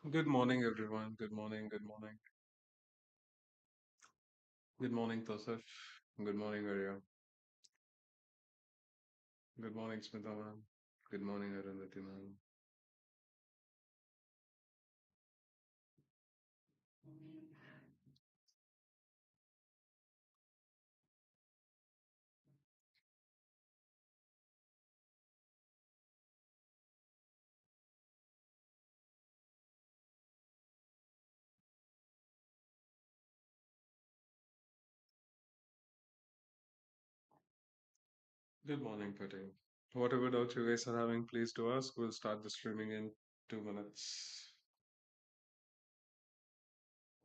Good morning, everyone. Good morning. Good morning. Good morning, Tosif. Good morning, Arya. Good morning, Smita ma'am. Good morning, Arundhati ma'am. Good morning, Patel. Whatever doubts you guys are having, please do ask. We'll start the streaming in 2 minutes.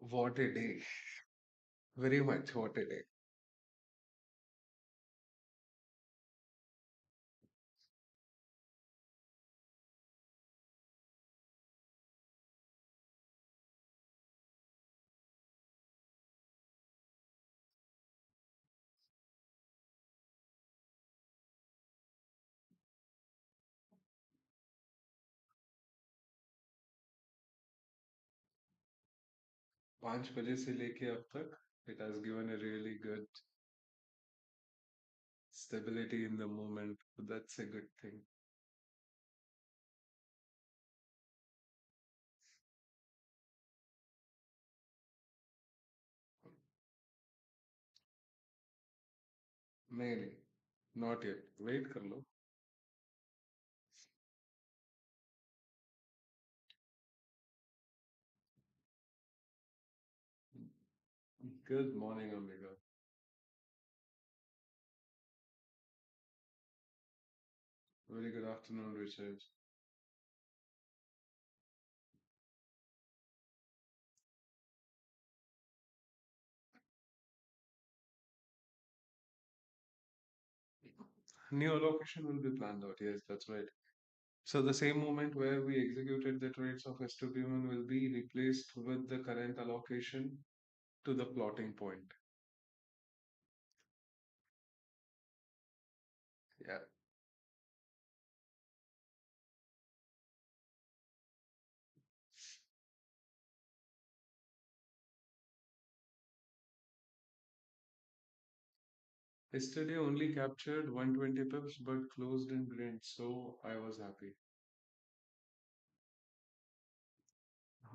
What a day. Very much. What a day. 5 बजे से लेके अब तक, it has given a really good stability in the movement. That's a good thing. नहीं नहीं, not yet. Wait कर लो. Good morning, Omega. Very good afternoon, Richard. New allocation will be planned out. Yes, that's right. So the same moment where we executed the trades of S2P1 will be replaced with the current allocation to the plotting point. Yeah. Yesterday only captured 120 pips but closed in green, so I was happy.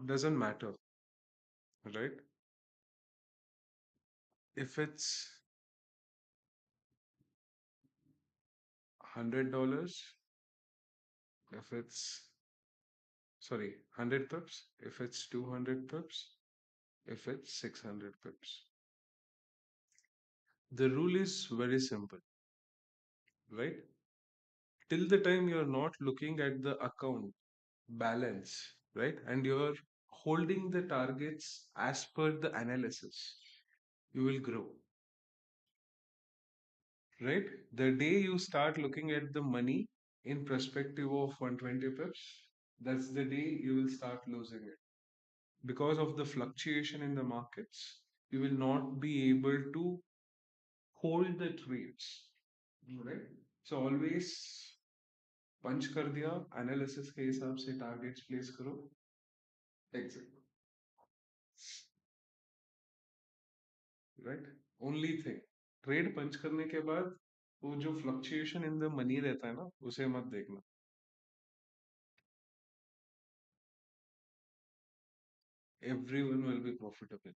Doesn't matter, right? If it's $100, if it's sorry, 100 pips, if it's 200 pips, if it's 600 pips. The rule is very simple, right? Till the time you're not looking at the account balance, right? And you're holding the targets as per the analysis, you will grow, right? The day you start looking at the money in perspective of 120 pips, that's the day you will start losing it. Because of the fluctuation in the markets, you will not be able to hold the trades, right? So always पंच कर दिया analysis के हिसाब से targets place करो exit right only thing trade punch करने के बाद वो जो फ्लक्चुएशन इन द मनी रहता है ना उसे मत देखना एवरीवन विल बी प्रॉफिटेबल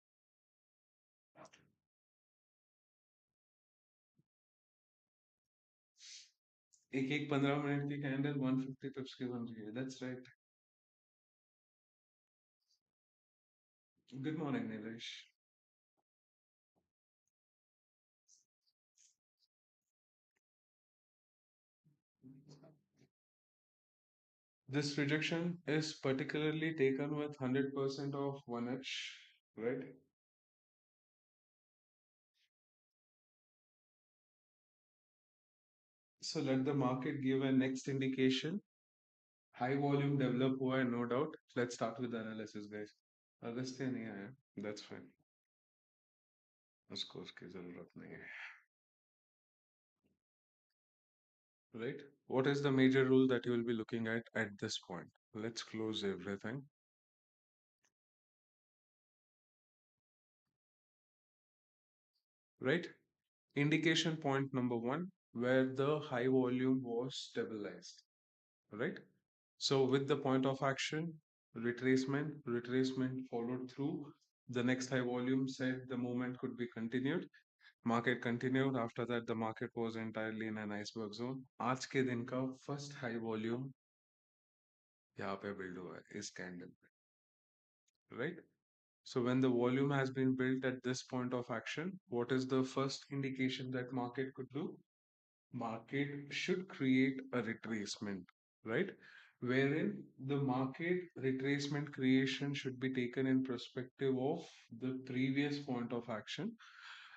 एक एक 15 मिनट की कैंडल 150 पिप्स की बन रही है that's right good morning Nilesh this rejection is particularly taken with 100% of 1h, right? So let the market give a next indication. High volume develop हुआ है, no doubt. Let's start with the analysis, guys. Agastya नहीं आया, that's fine. उसको उसकी जरूरत नहीं है, right? What is the major rule that you will be looking at this point? Let's close everything. right? Indication point number one, where the high volume was stabilized, right? So with the point of action, retracement followed through. The next high volume said the movement could be continued. Market continued. After that, the market was entirely in an iceberg zone. आज के दिन का first high volume यहाँ पे build हुआ है इस candle पे, right? So when the volume has been built at this point of action, what is the first indication that market could do? Market should create a retracement, right? Wherein the market retracement creation should be taken in perspective of the previous point of action,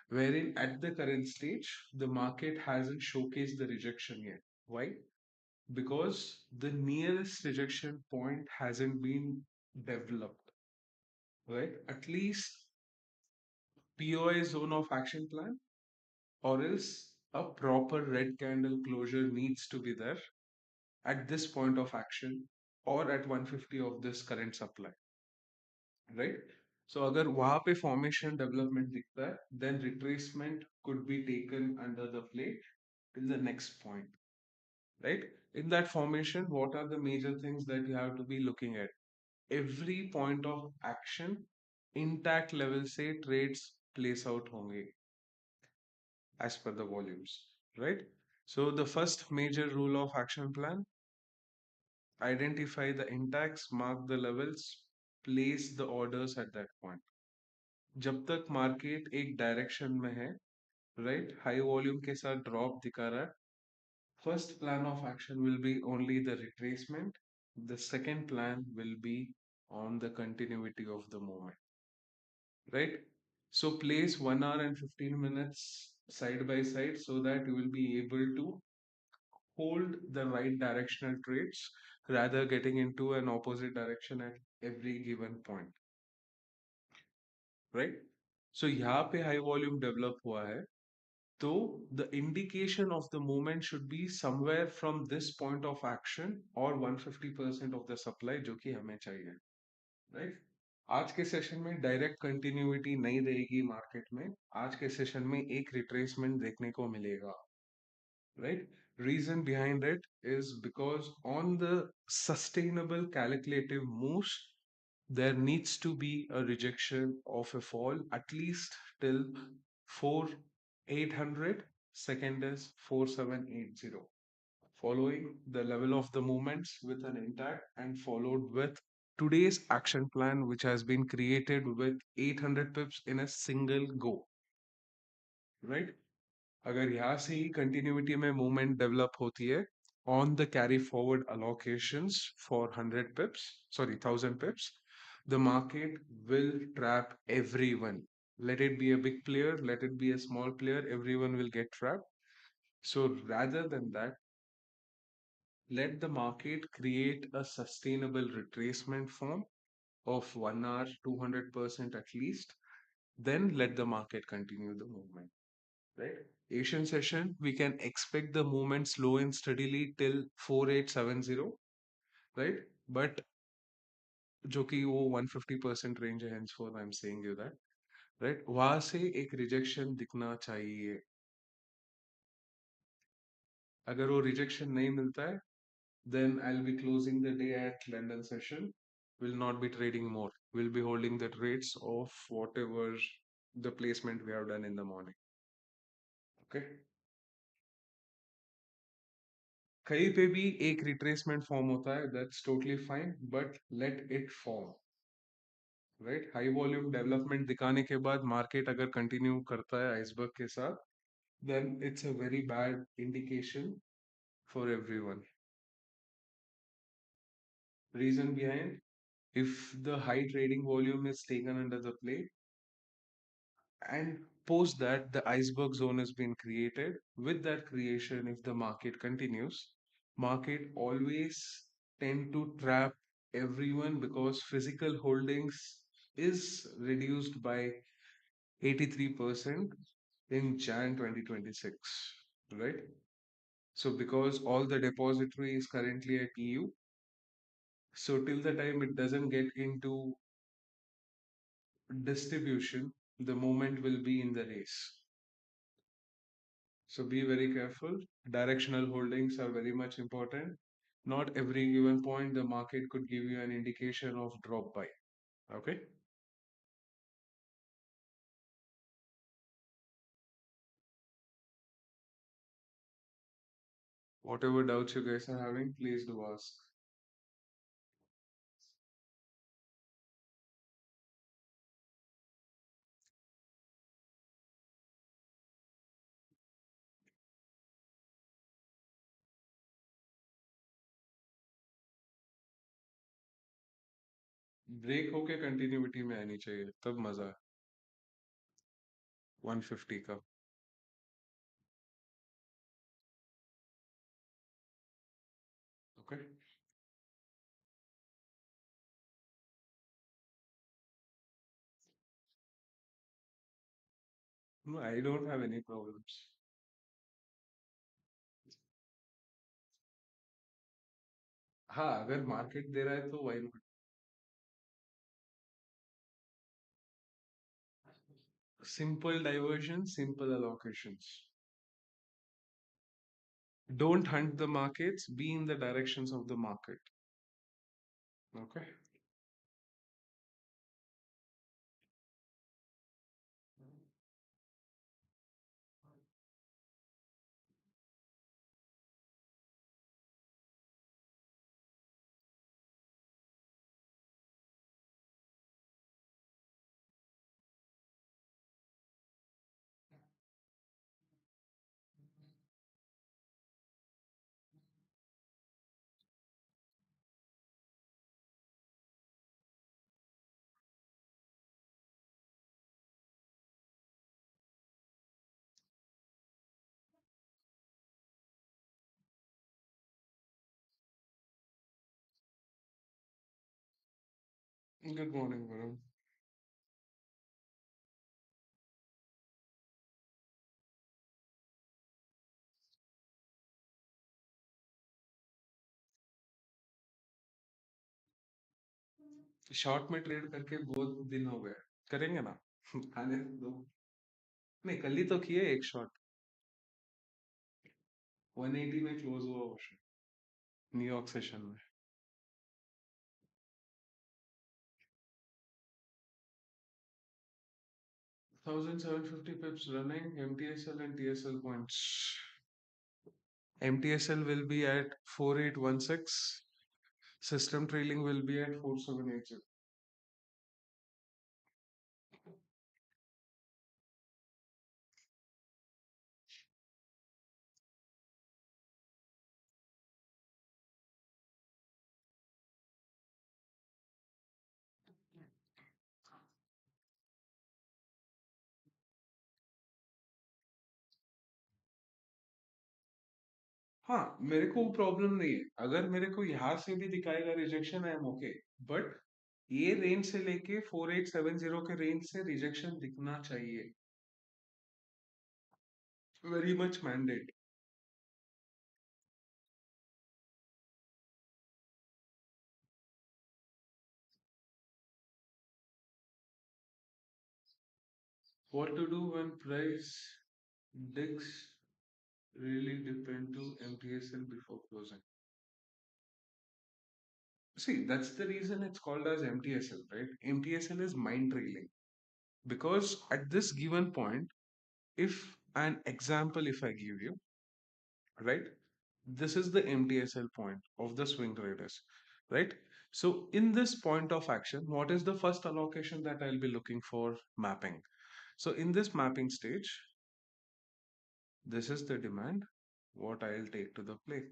wherein at the current stage, the market hasn't showcased the rejection yet. Why? Because the nearest rejection point hasn't been developed, right? At least POI zone of action plan, or else a proper red candle closure needs to be there at this point of action or at 150 of this current supply, right? So अगर वहां पे formation development दिखता है, then retracement could be taken under the play till the next point, right? In that formation, what are the major things that you have to be looking at? Every point of action intact level से trades place out होंगे as per the volumes, right? So the first major rule of action plan, identify the intacts, mark the levels, place the orders at that point. जब तक market एक direction में है, right, high volume के साथ drop दिखा रहा है, first plan of action will be only the retracement. The second plan will be on the continuity of the movement, right? So place 1 hour and 15 minutes side by side so that you will be able to hold the right directional trades rather getting into an opposite direction at every given point, right? So यहाँ पे high volume develop हुआ है, तो the indication of the movement should be somewhere from this point of action or 150% of the supply जो कि हमें चाहिए, right? आज के सेशन में डायरेक्ट कंटिन्यूटी नहीं रहेगी मार्केट में, आज के सेशन में एक रिट्रेसमेंट देखने को मिलेगा, right? Reason behind it is because on the sustainable calculative moves, there needs to be a rejection of a fall at least till 4800. Second is 4780. Following the level of the movements with an intact and followed with today's action plan, which has been created with 800 pips in a single go, right? अगर यहाँ से ही continuity में movement develop होती है on the carry forward allocations for 100 pips, sorry, 1000 pips, the market will trap everyone. Let it be a big player, let it be a small player, everyone will get trapped. So rather than that, let the market create a sustainable retracement form of 1 hour, 200% at least. Then let the market continue the movement. Right? Asian session, we can expect the movement slow and steadily till 4870, right? But जो कि वो 150% range है, henceforth I'm saying you that, right? वहां से एक rejection दिखना चाहिए. अगर वो रिजेक्शन नहीं मिलता है, then I'll be closing the day at London session. Will not be trading more. We'll be holding the trades of whatever the placement we have done in the morning. Okay. कहीं पे भी एक retracement form होता है, that's totally fine, but let it form, right? High volume development दिखाने के बाद market अगर कंटिन्यू करता है आइसबर्ग के साथ, then it's a very bad indication for everyone. Reason behind, if the high trading volume is taken under the play and post that the iceberg zone has been created, with that creation, if the market continues, market always tend to trap everyone because physical holdings is reduced by 83% in Jan 2026, right? So because all the depository is currently at EU, so till the time it doesn't get into distribution, the moment will be in the race. So be very careful. Directional holdings are very much important. Not every given point the market could give you an indication of drop by. Okay. Whatever doubts you guys are having, please do ask. Break होके continuity में आनी चाहिए तब मजा है 150 का. Okay. No, I don't have any problems. हाँ, अगर मार्केट दे रहा है तो why not? Simple diversion, simple allocations. Don't hunt the markets, be in the directions of the market. Okay. Good morning, Varun. Short में ट्रेड करके बहुत दिन हो गए. करेंगे ना. आने दो. नहीं, कल ही तो किए एक शॉट. 180 में क्लोज हुआ वो न्यूयॉर्क सेशन में. 1750 pips running MTSL and TSL points. MTSL will be at 4816. System trailing will be at 4780. हाँ, मेरे को प्रॉब्लम नहीं है. अगर मेरे को यहाँ से भी दिखाएगा rejection, I am okay. But ये रेंज से लेके 4870 के रेंज से रिजेक्शन दिखना चाहिए. Very much mandate. What to do when price digs really depend to MTSL before closing. See, that's the reason it's called as MTSL, right? MTSL is mind trailing. Because at this given point, if an example, if I give you, right? This is the MTSL point of the swing traders, right? So in this point of action, what is the first allocation that I'll be looking for? Mapping. So in this mapping stage, this is the demand, what I'll take to the play,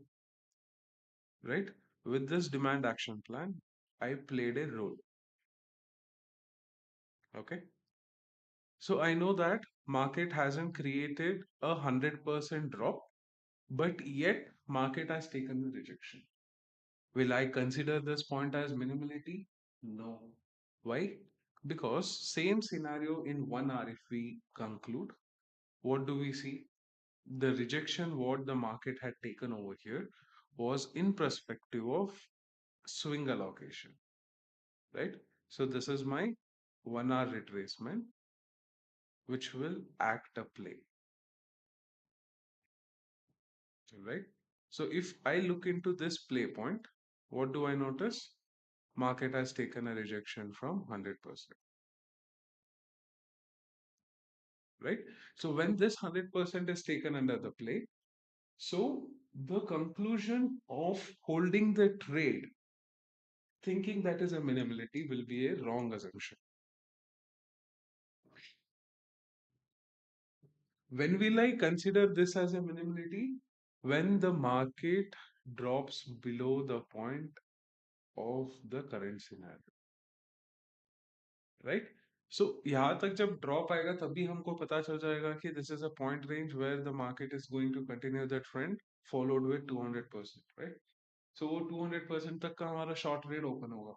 right? With this demand action plan, I played a role. Okay. So I know that market hasn't created 100% drop, but yet market has taken the rejection. Will I consider this point as minimality? No. Why? Because same scenario in 1 hour, if we conclude, what do we see? The rejection what the market had taken over here was in perspective of swing allocation, right? So this is my 1 hour retracement, which will act a play. right? So if I look into this play point, what do I notice? Market has taken a rejection from 100%, right? So when this 100% is taken under the play, so the conclusion of holding the trade, thinking that is a minimality, will be a wrong assumption. When will I consider this as a minimality? When the market drops below the point of the current scenario, right? So यहाँ तक जब drop आएगा तभी हमको पता चल जाएगा कि this is a point range where the market is going to continue the trend followed with 200%, right? So वो 200% तक का हमारा short trade open होगा.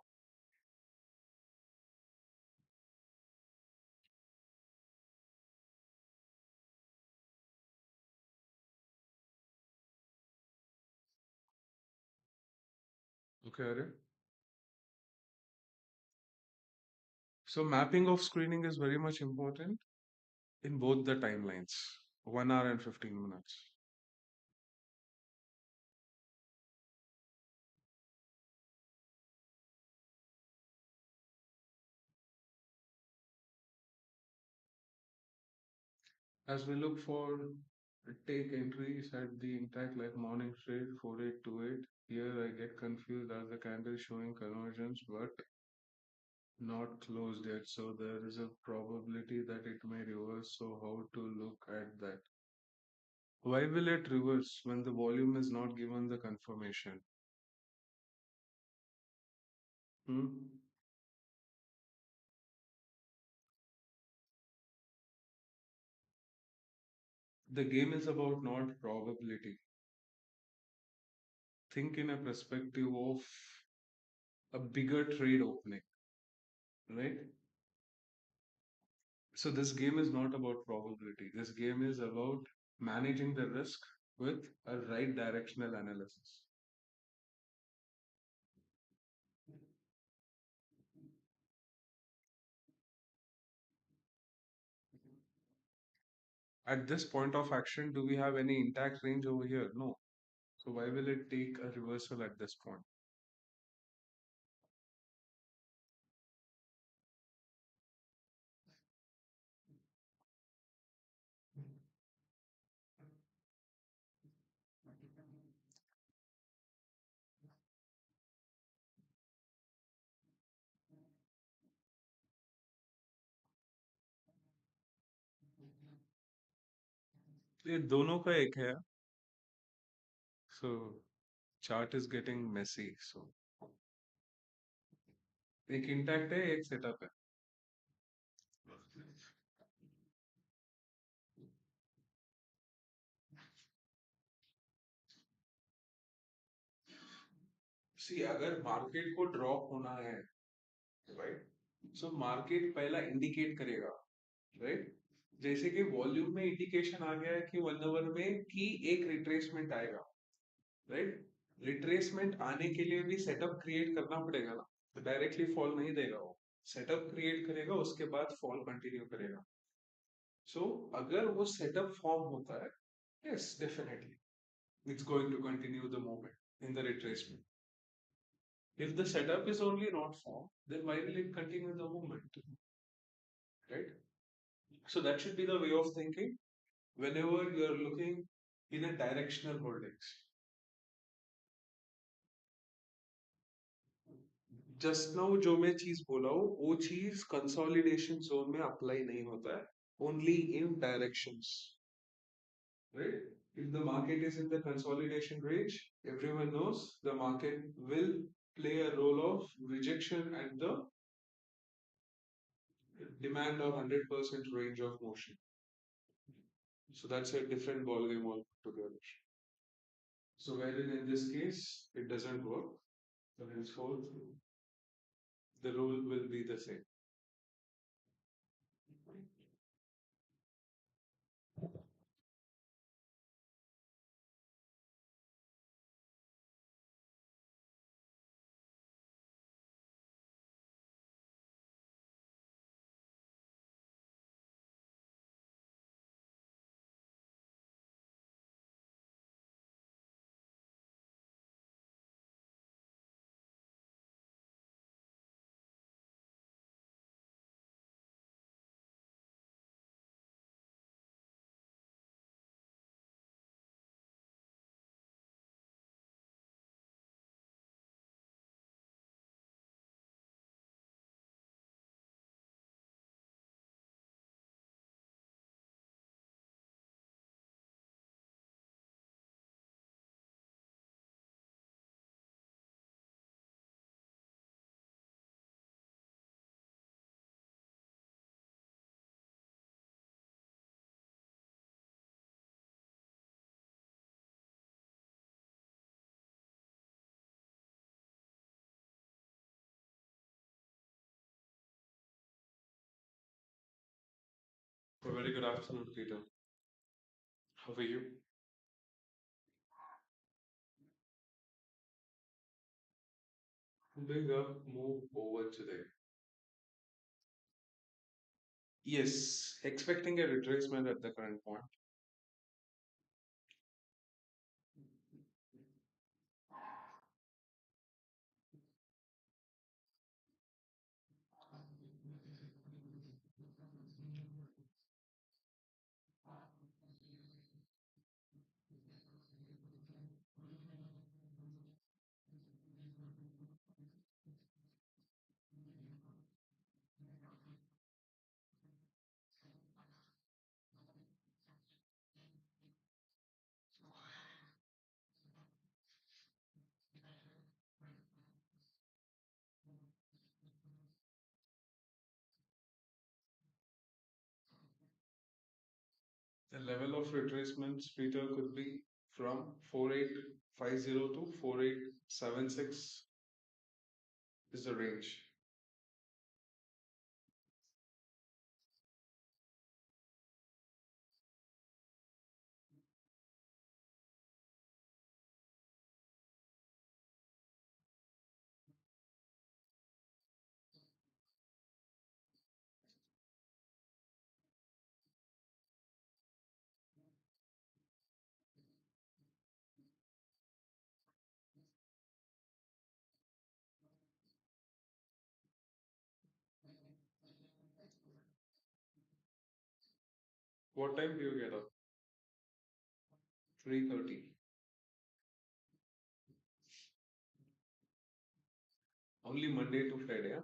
Okay, अरे. So mapping of screening is very much important in both the timelines, 1 hour and 15 minutes. As we look for take entries at the intact like morning trade 4828, here I get confused as the candle showing convergence but not closed yet. So there is a probability that it may reverse. So how to look at that? Why will it reverse when the volume is not given the confirmation? Hmm? The game is about not probability. Think in a perspective of a bigger trade opening, right? So this game is not about probability. This game is about managing the risk with a right directional analysis. At this point of action, do we have any intact range over here? No. So why will it take a reversal at this point? ये दोनों का एक है. So chart is getting messy. So एक intact है, एक setup है. See, अगर market को drop होना है, right? So market पहला indicate करेगा, right? जैसे कि वॉल्यूम में इंडिकेशन आ गया है कि 1 आवर में कि एक रिट्रेसमेंट आएगा, राइट? रिट्रेसमेंट आने के लिए भी सेटअप क्रिएट करना पड़ेगा ना, तो डायरेक्टली फॉल नहीं देगा वो, सेटअप क्रिएट करेगा उसके बाद फॉल कंटिन्यू करेगा. सो अगर वो सेटअप फॉर्म होता है, yes definitely it's going to continue the movement in the retracement. If the setup is only not formed, then why will it continue the movement, right? So that should be the way of thinking whenever you are looking in a directional holdings. Just now जो मैं चीज बोला हूँ वो चीज consolidation zone में apply नहीं होता है, only in directions, right? If the market is in the consolidation range, everyone knows the market will play a role of rejection at the demand of 100% range of motion. So that's a different ball game altogether. So wherein in this case it doesn't work, so henceforth the rule will be the same. very good afternoon, Peter. How are you? Big up move over today. Yes, expecting a retracement at the current point. The level of retracements, Peter, could be from 4850 to 4876 is the range. What time do you get up? 3:30. Only Monday to Friday, huh?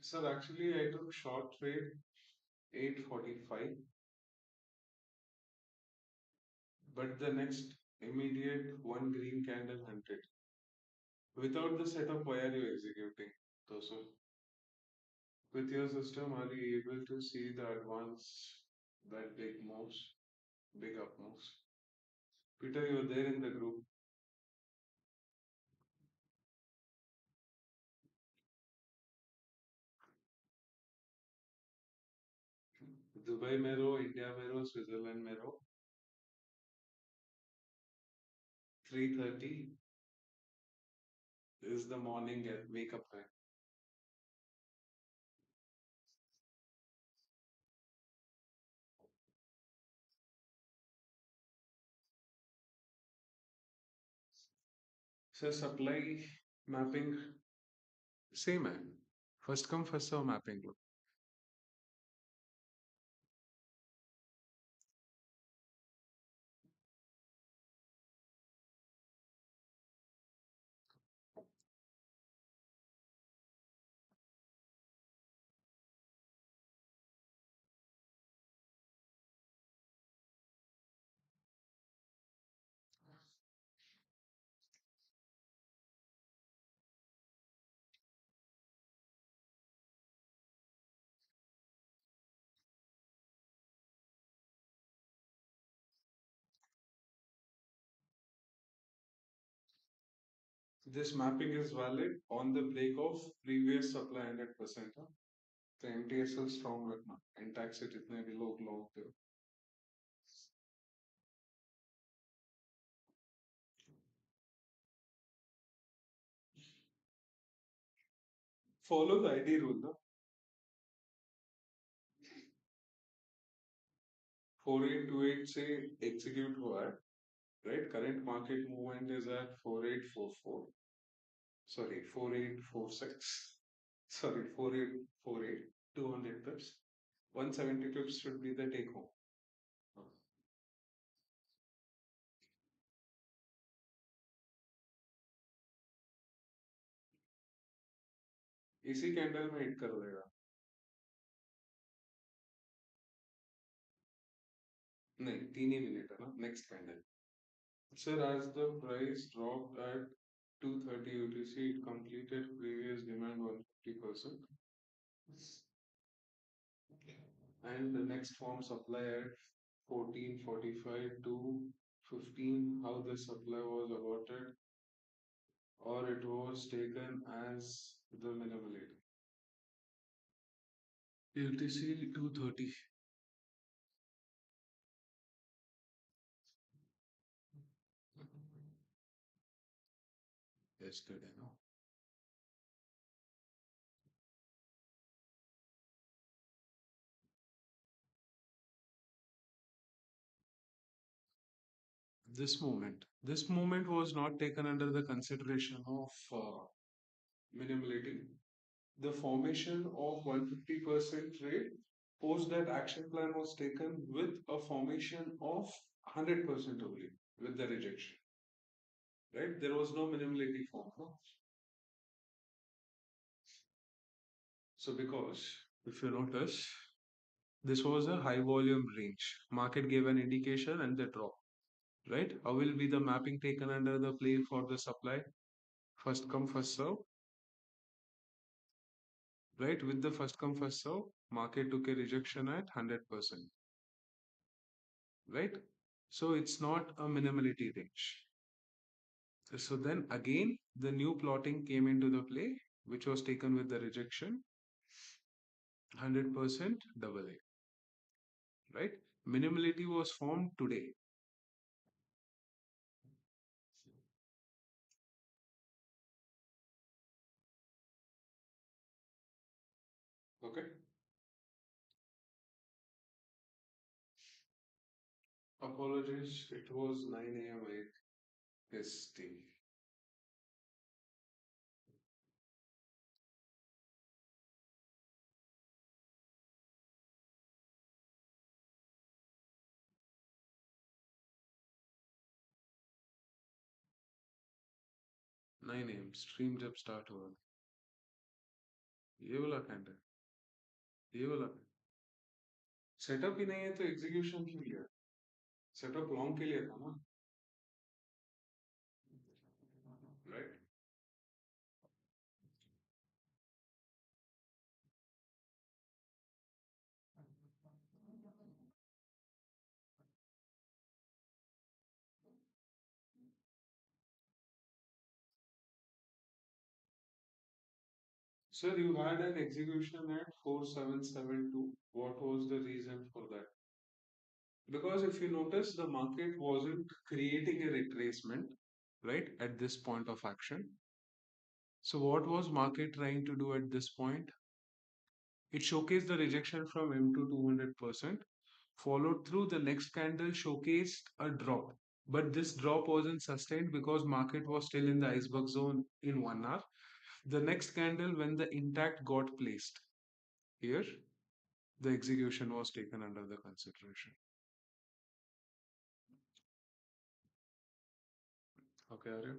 Sir, actually, I took short trade 8:45, but the next immediate one green candle hunted. Without the setup, why are you executing, Tosu? With your system, are you able to see the advance, that big moves, big up moves? Peter, you're there in the group. Dubai में रहो, India में रहो, Switzerland में रहो, 3:30 is the morning wake up time. So supply mapping same है. First come first serve mapping. This mapping is valid on the break of previous supply 100%. तो MTSL strong रखना, intact से जितने भी लोग long थे. Follow the ID rule, ना. 4828 से execute हुआ है, right? Current market movement is at 4844. Sorry, 4846. Sorry, 4848. 200 pips. 170 pips should be the take home. इसी कैंडल में हिट कर देगा. नहीं, 3 ही मिनट है ना. Next candle. Sir, as the price dropped at 2:30 UTC, it completed previous demand 150%. And the next form supply at 14:45 to 15, how the supply was allotted or it was taken as the minimality. UTC 2:30. Yesterday, no? This moment was not taken under the consideration of minimality. The formation of 150% trade post that action plan was taken with a formation of 100% only with the rejection. Right? There was no minimality form. No? So because if you notice, this was a high volume range. Market gave an indication and the drop. Right? How will be the mapping taken under the play for the supply? First come, first serve. Right? With the first come, first serve, market took a rejection at 100%. Right? So it's not a minimality range. So then again, the new plotting came into the play, which was taken with the rejection, 100% double A. Right? Minimality was formed today. Okay. Apologies, it was 9 a.m. IST. 9 a.m. Stream जब start हुआ ये वाला candle ये वाला setup ही नहीं है तो execution क्यों लिया सेटअप लॉन्ग के लिए था ना right Sir, you had an execution at 4772. What was the reason for that? Because if you notice, the market wasn't creating a retracement, right, at this point of action. So what was market trying to do at this point? It showcased the rejection from M to 200%, followed through the next candle showcased a drop. But this drop wasn't sustained because market was still in the iceberg zone in 1 hour. The next candle, when the intact got placed here, the execution was taken under the consideration. Okay, Arya?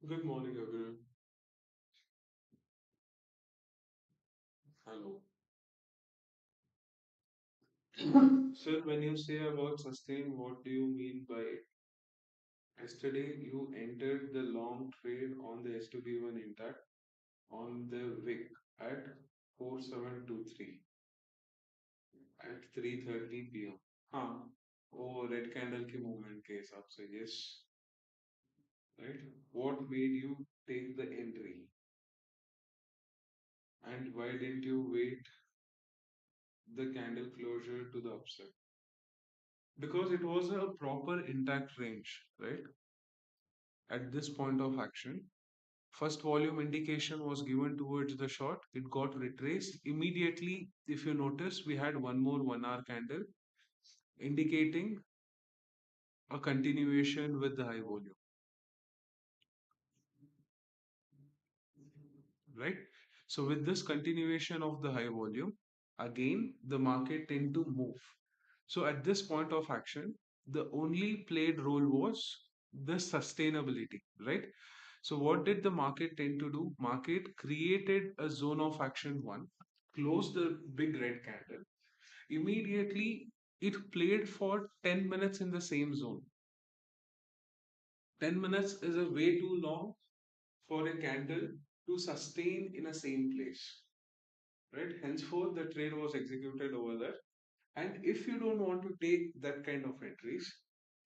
Good morning, everyone. Hello. Sir, when you say about sustain, what do you mean by it? Yesterday, you entered the long trade on the S2B1 intact on the wick at 4723 at 3:30 p.m. हाँ, वो red candle की movement के हिसाब से yes, right? What made you take the entry? And why didn't you wait the candle closure to the upside? Because it was a proper intact range, right? At this point of action, first volume indication was given towards the short. It got retraced immediately. If you notice, we had one more 1 hour candle indicating a continuation with the high volume, right? So with this continuation of the high volume, again the market tend to move. So at this point of action, the only played role was the sustainability, right? So what did the market tend to do? Market created a zone of action one, closed the big red candle. Immediately, it played for 10 minutes in the same zone. 10 minutes is a way too long for a candle to sustain in a same place, right? Henceforth, the trade was executed over there. And if you don't want to take that kind of entries,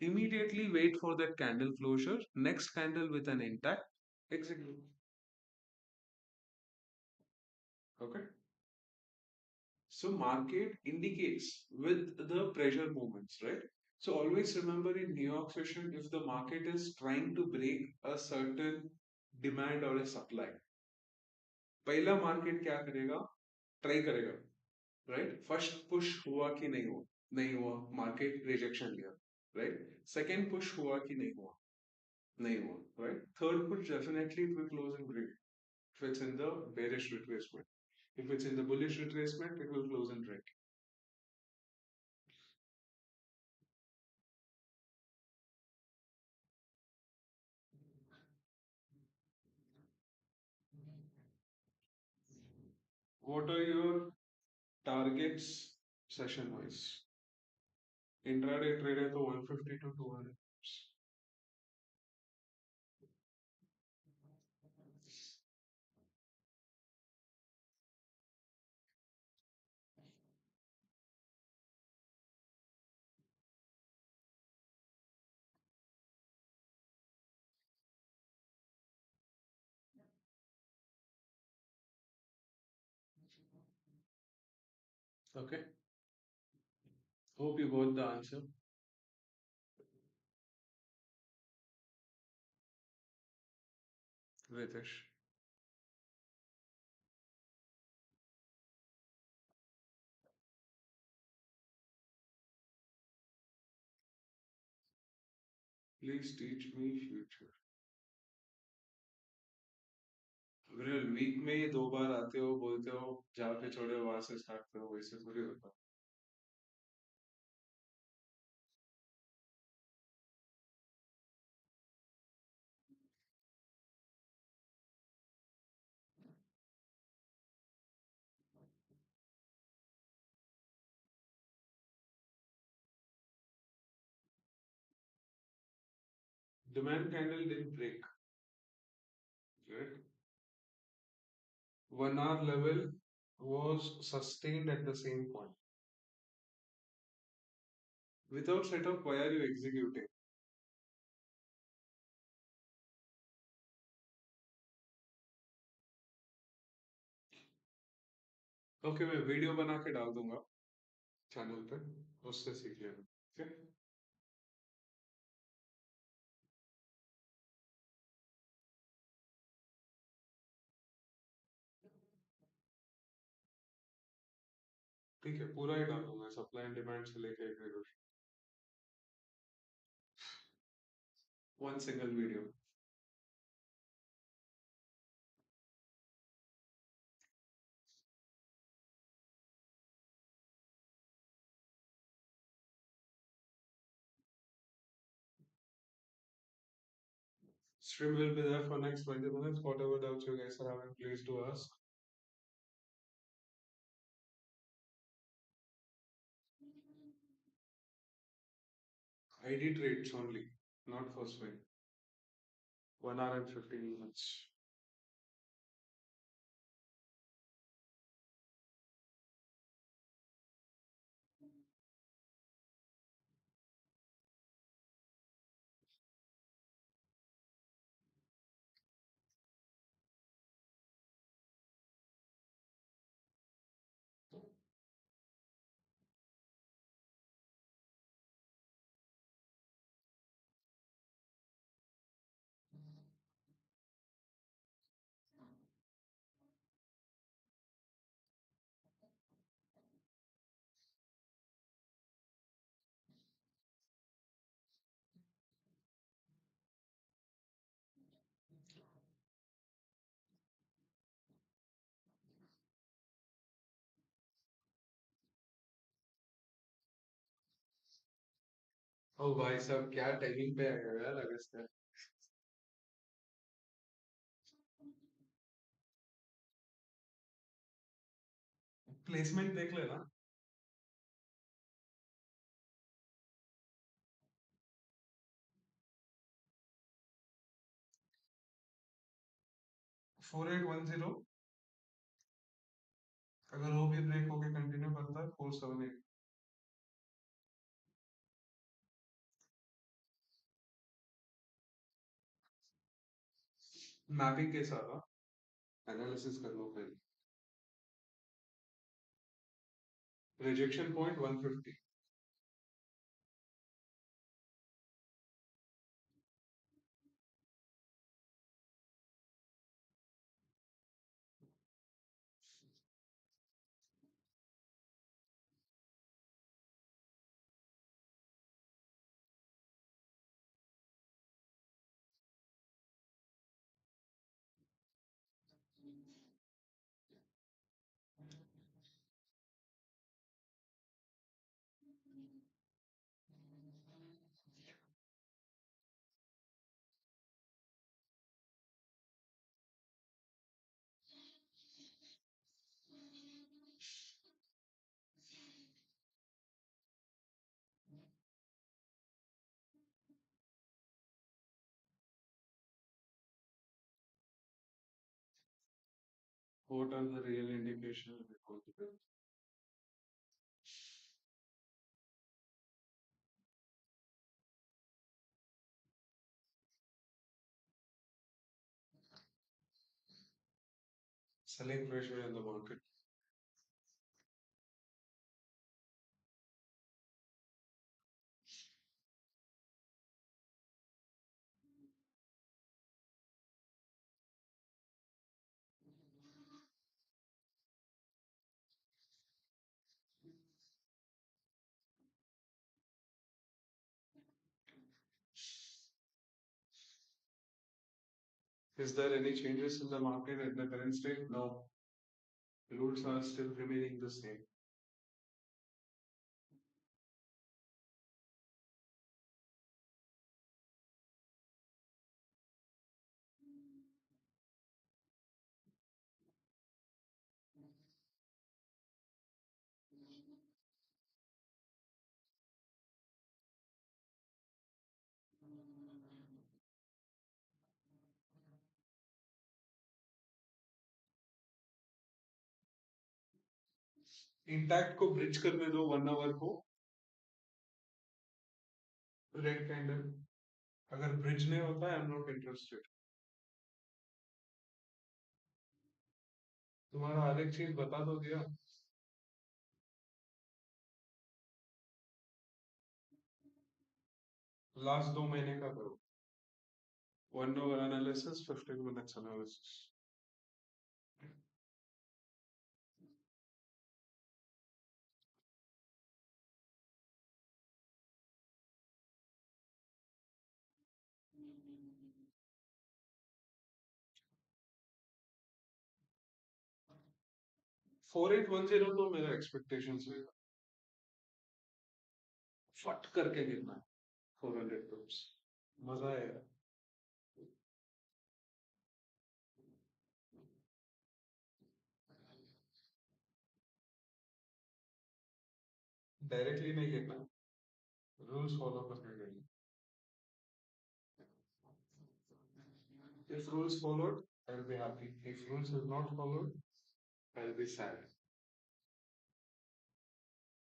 immediately wait for that candle closure, next candle with an intact, execute. Okay. So market indicates with the pressure movements, right? So always remember in New York session, if the market is trying to break a certain demand or a supply, पहला market क्या करेगा? Try करेगा, right? First push हुआ कि नहीं हुआ? नहीं हुआ, मार्केट रिजेक्शन लिया, राइट? सेकेंड पुश हुआ कि नहीं हुआ? नहीं हुआ, right? Third push definitely it will close in green if it's in the bearish retracement. If it's in the bullish retracement, it will close in red. What are your targets session wise? Intraday trade है तो 150 to 200 pips. Okay. Hope you got the answer, Ritesh. Please teach me future. अगर week में ही 2 बार आते हो, बोलते हो जहाँ पे छोड़े हो वहां से स्टार्ट करो, वैसे थोड़ी होता. Demand candle didn't break, right? 1 hour level was sustained at the same point. Without setup, why are you executing? Okay, मैं वीडियो बना के डाल दूंगा चैनल पे, उससे सीख लेना. ठीक है. ठीक है, पूरा ही डाल दूंगा, सप्लाई एंड डिमांड से लेके execution, one single video. Stream will be there for next 20 minutes. Whatever doubts you guys are having, please do ask. ID trades only, not for swing. 1 hour and 15 minutes. ओ भाई साहब क्या timing पे आएगा यार अगस्त का। Placement देख लेना। 4810, अगर वो भी ब्रेक होके कंटिन्यू करता है 478। मैपिंग के साथ एनालिसिस कर लो पहले। Rejection point 150। What are the real indications before the bill? Selling pressure in the market. Is there any changes in the market at the current state? No. Rules are still remaining the same. Intact को bridge करने दो 1 our को। Red candle अगर bridge नहीं होता है I am not interested. तुम्हारा हर एक चीज बता दो दिया। लास्ट 2 महीने का करो। 1 hour analysis 15 minutes analysis. Four eight one zero तो मेरा एक्सपेक्टेशन से फट करके गिरना है 400 मजा आएगा। डायरेक्टली नहीं गिरना, रूल्स फॉलो करके गिरना। If rules followed, I'll be happy. If rules is not followed, I'll be sad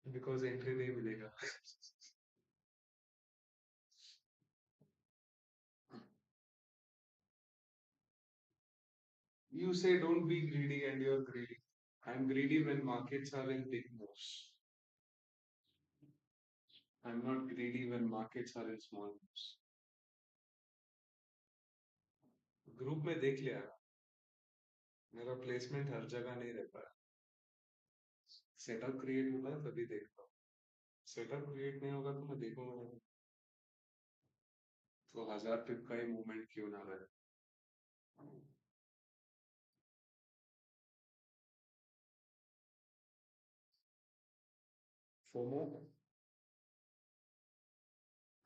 because entry नहीं मिलेगा। You say don't be greedy and you're greedy. I'm greedy when markets are in big moves. I'm not greedy when markets are in small moves. Group में देख लिया, मेरा placement हर जगह नहीं रहता है। सेटअप क्रिएट होता है तभी देखता हूँ। सेटअप क्रिएट नहीं होगा तो मैं देखूंगा नहीं। तो 1000 पिप का ही मूवमेंट क्यों ना रहे। FOMO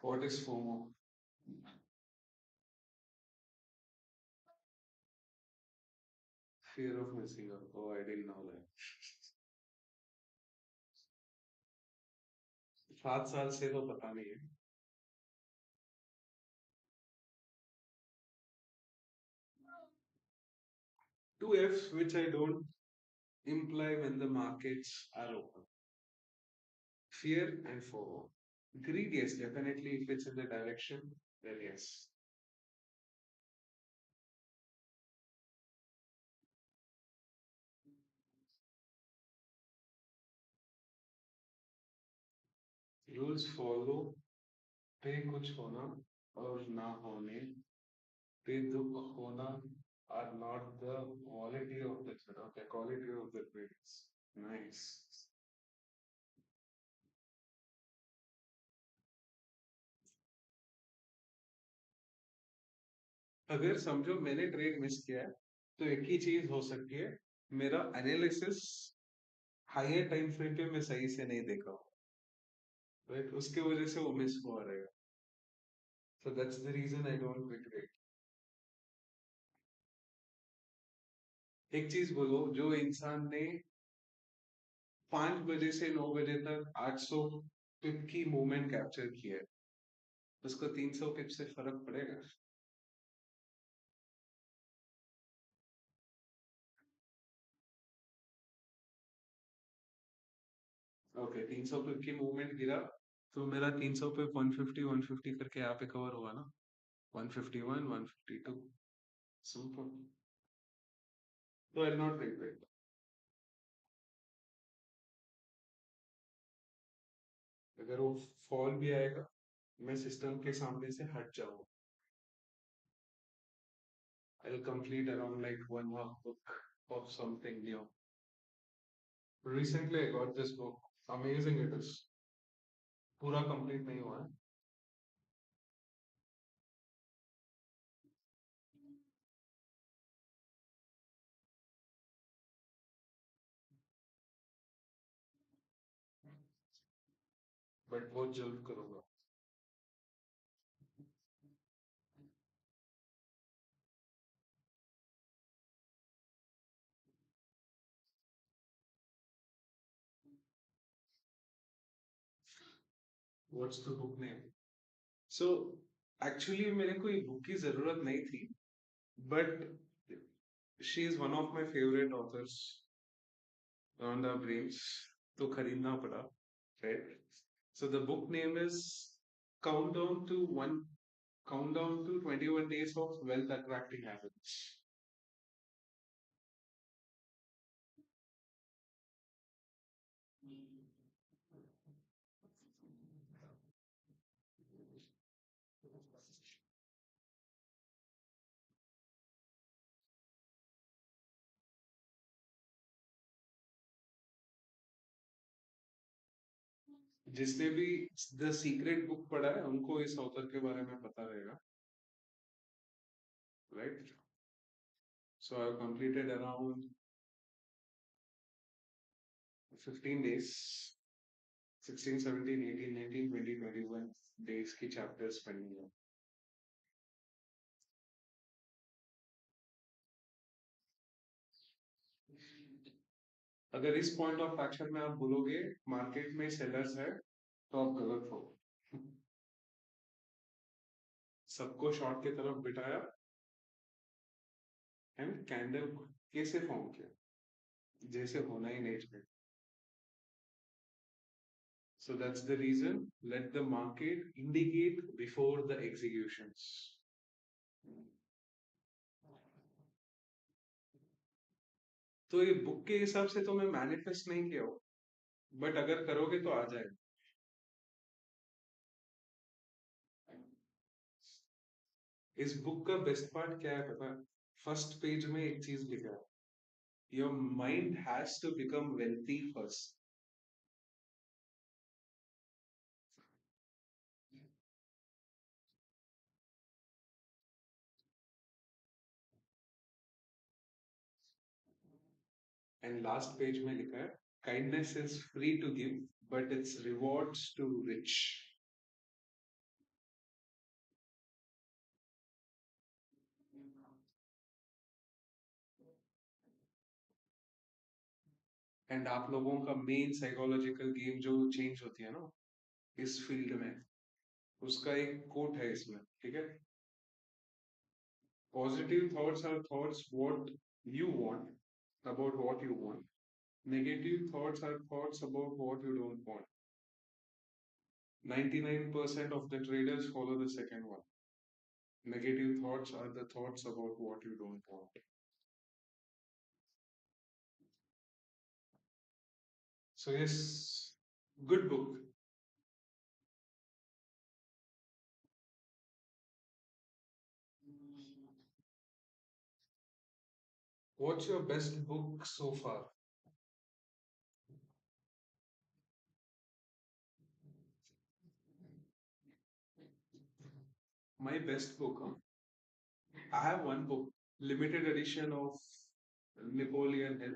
What is FOMO? Fear of missing out. Oh, I didn't know that. 7 साल से तो पता नहीं है. Two F's which I don't imply when the markets are open. Fear and FOMO. Greed, yes, definitely. If it's in the direction, then yes. Rules follow पे कुछ होना और ना होने पे दुख होना are not the quality of the trade. Okay, quality of the trades. Nice. अगर समझो मैंने ट्रेड मिस किया है तो एक ही चीज हो सकती है, मेरा एनालिसिस हायर टाइम फ्रेम पे मैं सही से नहीं देखा हूँ, राइट, उसके वजह से वो मिस हुआ रहेगा. So that's the reason I don't regret. एक चीज बोलो, जो इंसान ने 5 बजे से 9 बजे तक 800 पिप की मूवमेंट कैप्चर किया है, उसको 300 पिप से फर्क पड़ेगा? ओके, 300 पिप की मूवमेंट गिरा तो मेरा 300 पे 150 करके यहाँ पे कवर हुआ ना. 151, 152. सिंपल. तो आई नॉट रिग्रेट. अगर वो फॉल भी आएगा, मैं सिस्टम के सामने से हट जाऊंगा. I will complete around like one half book of something new. Recently I got this book. Amazing it is. पूरा कंप्लीट नहीं हुआ है. बट बहुत जल्द करूंगा. What's the book name? So actually मेरे को ये बुक की जरूरत नहीं थी, but she is one of my favorite authors on the brains, तो खरीदना पड़ा, right? So the book name is Countdown to One Countdown to 21 Days of Wealth Attracting Habits. जिसने भी द सीक्रेट बुक पढ़ा है उनको इस ऑथर के बारे में पता रहेगा, right? So I completed around 15 days, 16, 17, 18, 19, 20, 21 days की चैप्टर्स पढ़नी है. अगर इस पॉइंट ऑफ एक्शन में आप बोलोगे मार्केट में सेलर्स है, तो आप गलत हो. सबको शॉर्ट की तरफ बिठाया एंड कैंडल कैसे फॉर्म किया, जैसे होना ही नहीं चाहिए. So that's the reason. Let the market indicate before the executions. तो ये बुक के हिसाब से तो मैं मैनिफेस्ट नहीं किया हूँ, बट अगर करोगे तो आ जाएगा. इस बुक का बेस्ट पार्ट क्या है पता है? फर्स्ट पेज में एक चीज लिखा है, your mind has to become wealthy first. And last page में लिखा है, kindness is free to give but its rewards too rich. And आप लोगों का मेन साइकोलॉजिकल गेम जो चेंज होती है ना इस फील्ड में, उसका एक कोट है इसमें, ठीक है? Positive thoughts are thoughts what you want about what you want, negative thoughts are thoughts about what you don't want. 99% of the traders follow the second one. Negative thoughts are the thoughts about what you don't want. So yes, good book. What's your best book so far? My best book, huh? I have one book, limited edition of Napoleon Hill,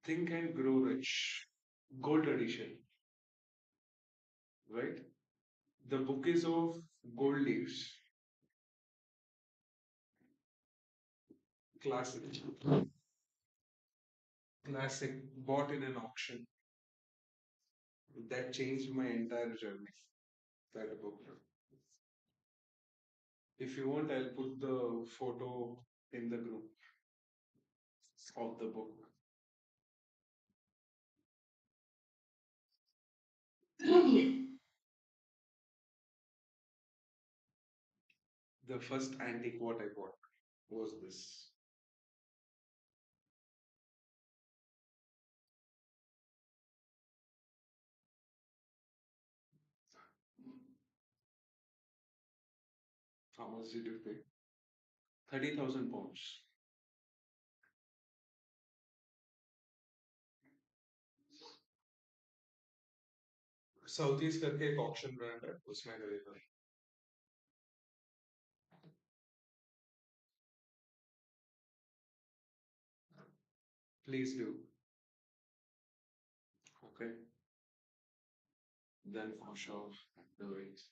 Think and Grow Rich, gold edition, right? The book is of gold leaves, classic, classic, bought in an auction. That changed my entire journey. That book. If you want, I'll put the photo in the group of the book. The first antique what I bought was this. How much did you pay? 30,000 pounds. साउथीज करके एक auction brand है, उसमें खरीदा. Please do. Okay. Then for sure, do it.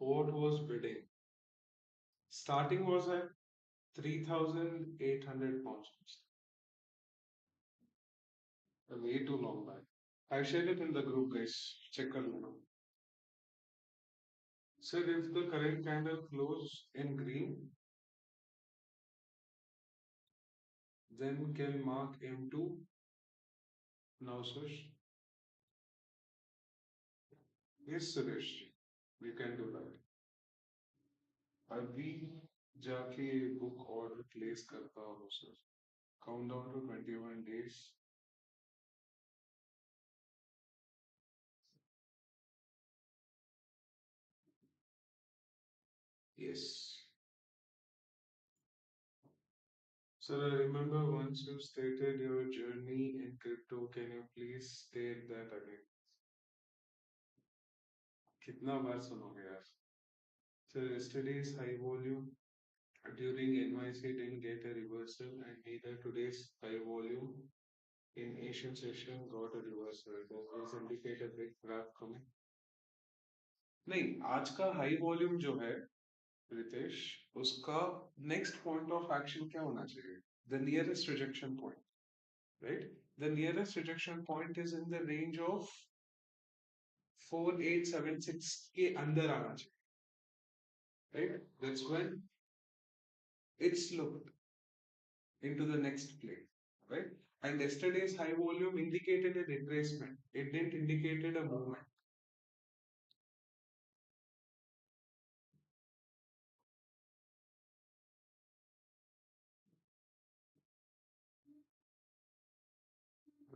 What was bidding? Starting was at 3,800 pounds. Way too long back. I've shared it in the group, guys. Check it out. So if the current candle close in green, then can mark M2 now, Sush. Yes, Suresh. We can do that. अभी जाके book order place करता हूँ sir. Countdown to 21 days. Yes. Sir, I remember once you stated your journey in crypto. Can you please state that again? कितना बार सुनोगे यार? Sir, yesterday's high volume during NYC didn't get a reversal, and neither today's high volume in Asian session got a reversal. Does this indicate a big graph coming? नहीं, आज का high volume जो है रितेश, उसका next point of action क्या होना चाहिए? The nearest rejection point, right? The nearest rejection point is in the range of 4876 के अंदर आना चाहिए, right? That's when it's looked into the next play, right? And yesterday's high volume indicated a retracement. It didn't indicated a movement.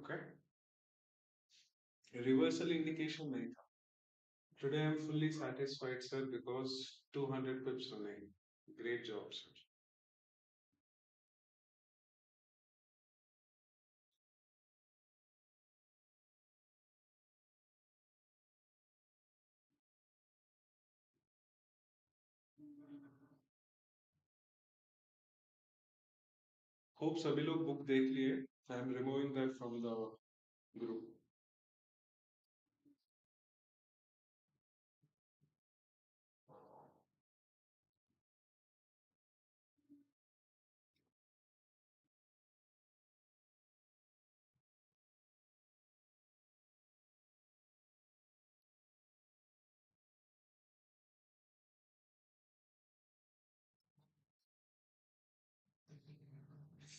Okay. Reversal indication nahi tha. Today I'm fully satisfied, sir, because 200 pips remain. Great job, sir. Hope सभी लोग book देख लिए. I'm removing that from the group.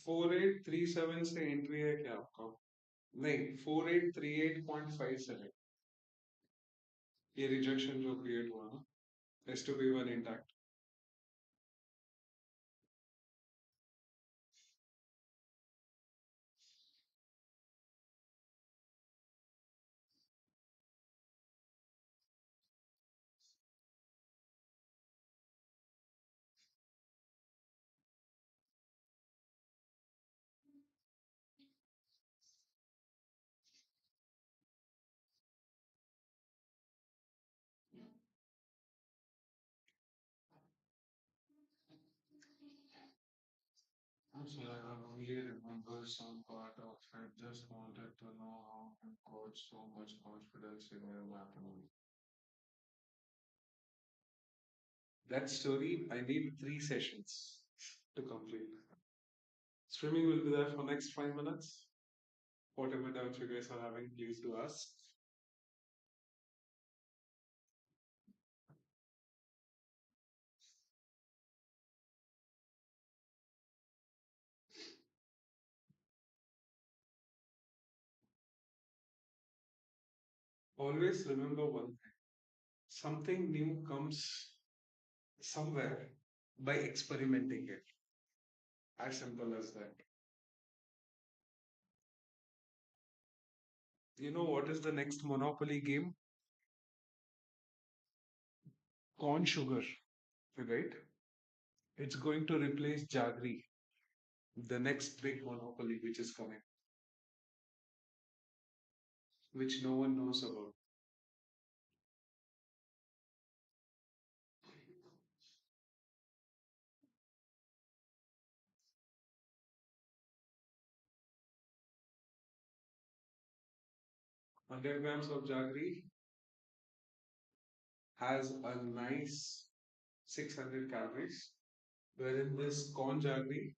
4837 से entry है क्या आपका? नहीं, 4838.57. ये रिजेक्शन जो क्रिएट हुआ ना, has to be one intact. So I only remember some part of it. Just wanted to know how you got so much confidence in your mathematics. That story, I need 3 sessions to complete. Streaming will be there for next 5 minutes. Whatever doubts you guys are having, please do ask. Always remember one thing. Something new comes somewhere by experimenting it. As simple as that. You know what is the next Monopoly game? Corn sugar, right? It's going to replace Jaggery, the next big monopoly which is coming, which no one knows about. Undergrounds of Jaggery has a nice 600 calories, wherein this corn jaggery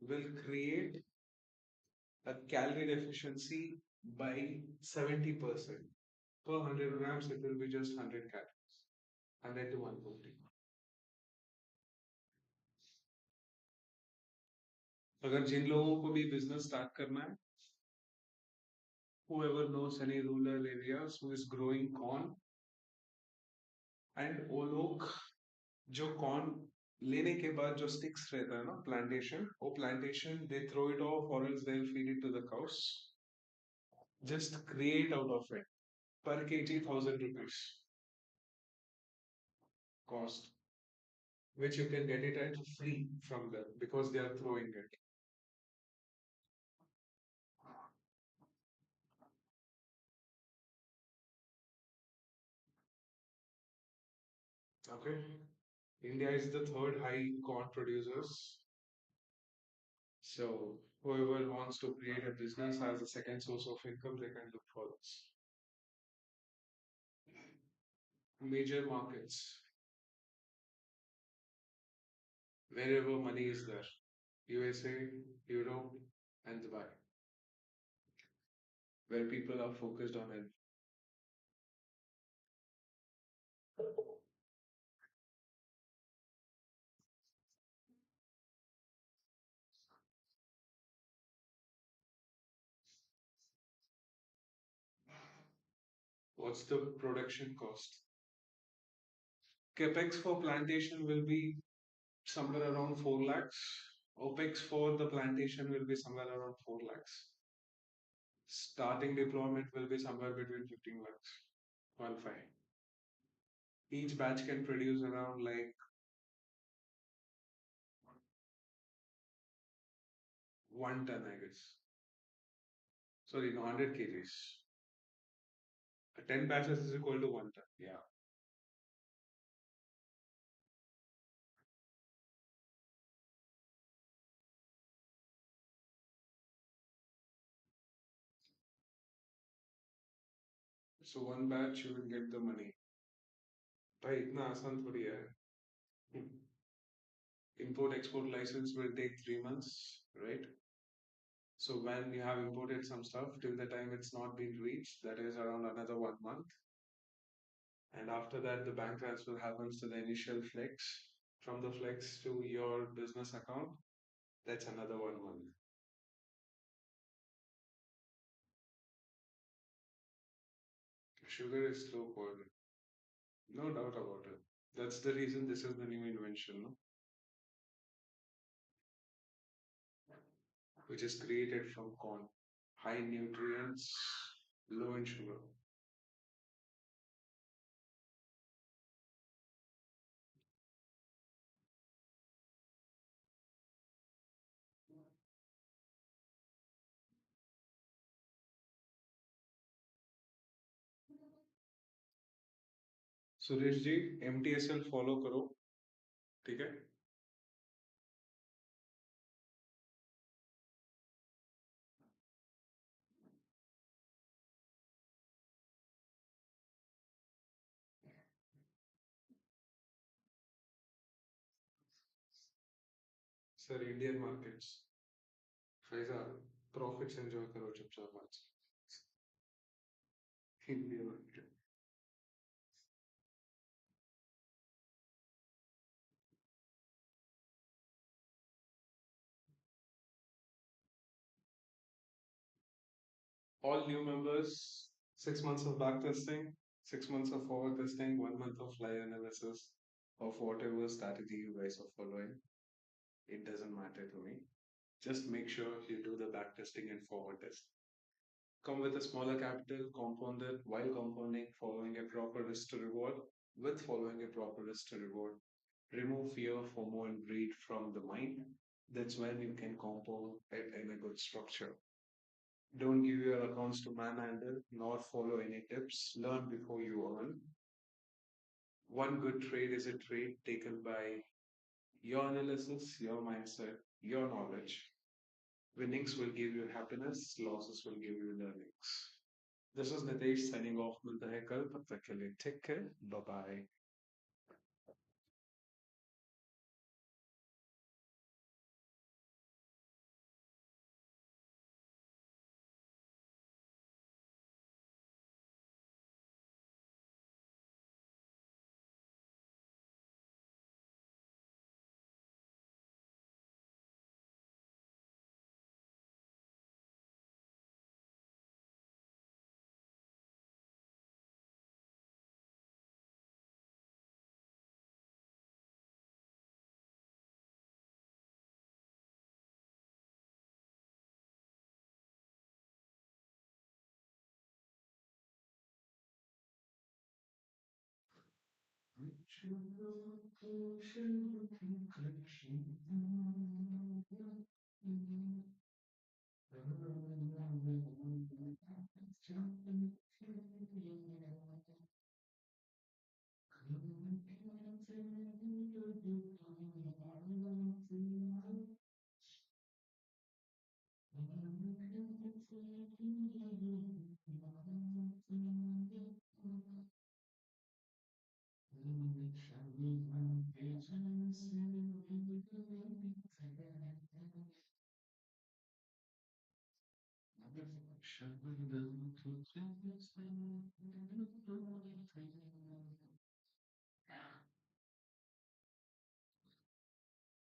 will create a calorie deficiency by 70%. Per 100 grams, it will be just 100 calories, 100 to 150. अगर जिन लोगों को भी business start करना है, whoever knows any rural areas who is growing corn, and वो लोग जो corn लेने के बाद जो स्टिक्स रहता है ना प्लांटेशन, वो plantation they throw it off और else they feed it to the cows, just create out of it per kg 1,000 rupees cost, which you can get it at free from them because they are throwing it. Okay, India is the third high corn producers, so whoever wants to create a business as a second source of income, they can look for this. Major markets wherever money is there: USA, Europe, and Dubai, where people are focused on it. What's the production cost? Capex for plantation will be somewhere around 4 lakhs. OPEX for the plantation will be somewhere around 4 lakhs. Starting deployment will be somewhere between 15 lakhs. 1 5. Each batch can produce around like 1 ton, I guess. Sorry, no, 100 kgs. 10 batches is equal to 1 ton. Yeah. So one batch you will get the money. भाई इतना आसान थोड़ी है. Import export license will take 3 months, right? So when you have imported some stuff, till the time it's not been reached, that is around another 1 month. And after that, the bank transfer happens to the initial flex. From the flex to your business account, that's another 1 month. Sugar is slow poison. No doubt about it. That's the reason this is the new invention, no? Which is created from corn. High nutrients, low in sugar. Suresh ji MTSL follow करो, ठीक है? Sir Indian markets फैजा profits enjoy करो चुपचाप आज. Indian market. All new members, 6 months of back testing, 6 months of forward testing, 1 month of live analysis of whatever strategy you guys are following. It doesn't matter to me. Just make sure you do the back testing and forward test. Come with a smaller capital, compound it while compounding, following a proper risk to reward. With following a proper risk to reward, remove fear, FOMO, and greed from the mind. That's when you can compound it in a good structure. Don't give your accounts to manhandle, nor follow any tips. Learn before you earn. One good trade is a trade taken by your analysis, your mindset, your knowledge. Winnings will give you happiness, losses will give you learnings. This is Nitesh signing off. मिलता है कल, तब तक के लिए take care. Bye bye.